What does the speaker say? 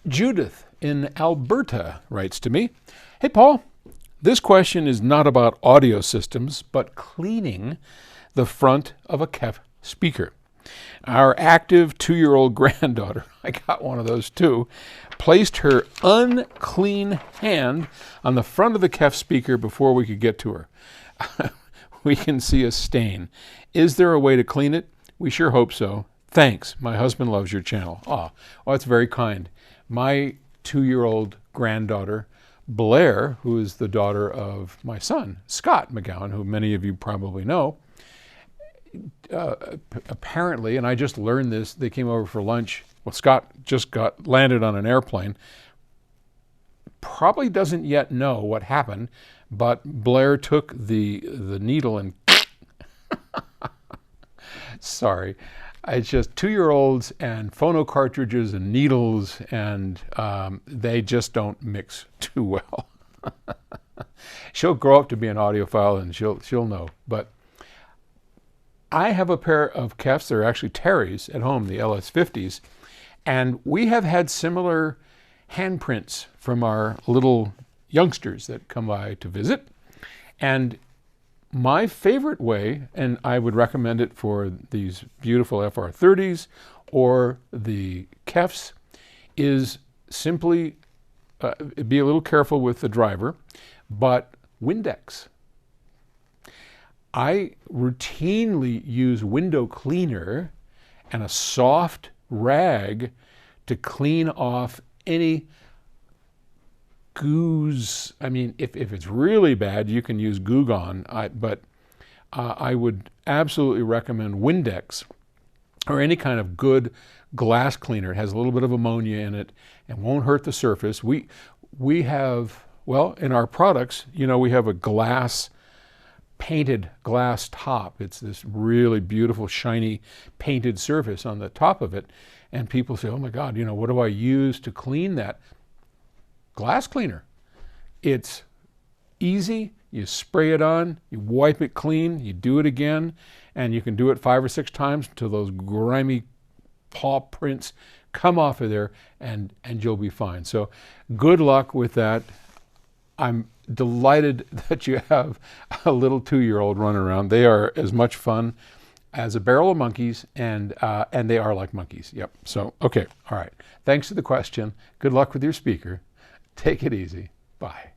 Judith in Alberta writes to me, "Hey Paul, this question is not about audio systems, but cleaning the front of a KEF speaker. Our active 2-year-old granddaughter, I got one of those too, placed her unclean hand on the front of the KEF speaker before we could get to her. We can see a stain. Is there a way to clean it? We sure hope so. Thanks. My husband loves your channel." Oh, that's very kind. My 2-year-old granddaughter, Blair, who is the daughter of my son, Scott McGowan, who many of you probably know, apparently, and I just learned this, they came over for lunch. Well, Scott just landed on an airplane. Probably doesn't yet know what happened, but Blair took the needle and sorry. It's just 2-year-olds and phono cartridges and needles, and they just don't mix too well. She'll grow up to be an audiophile and she'll know. But I have a pair of KEFs, they're actually Terry's at home, the LS50s, and we have had similar handprints from our little youngsters that come by to visit. And my favorite way, and I would recommend it for these beautiful FR30s or the KEFs, is simply be a little careful with the driver, but Windex. I routinely use window cleaner and a soft rag to clean off any goos. I mean, if it's really bad, you can use Goo Gone, but I would absolutely recommend Windex or any kind of good glass cleaner. It has a little bit of ammonia in it and won't hurt the surface. We have, well, in our products, you know, we have a painted glass top. It's this really beautiful, shiny, painted surface on the top of it. And people say, oh my God, you know, what do I use to clean that? Glass cleaner. It's easy. You spray it on, you wipe it clean, you do it again, and you can do it 5 or 6 times until those grimy paw prints come off of there, and you'll be fine. So good luck with that. I'm delighted that you have a little 2-year-old running around. They are as much fun as a barrel of monkeys, and they are like monkeys. Yep. So, okay. All right. Thanks for the question. Good luck with your speaker. Take it easy. Bye.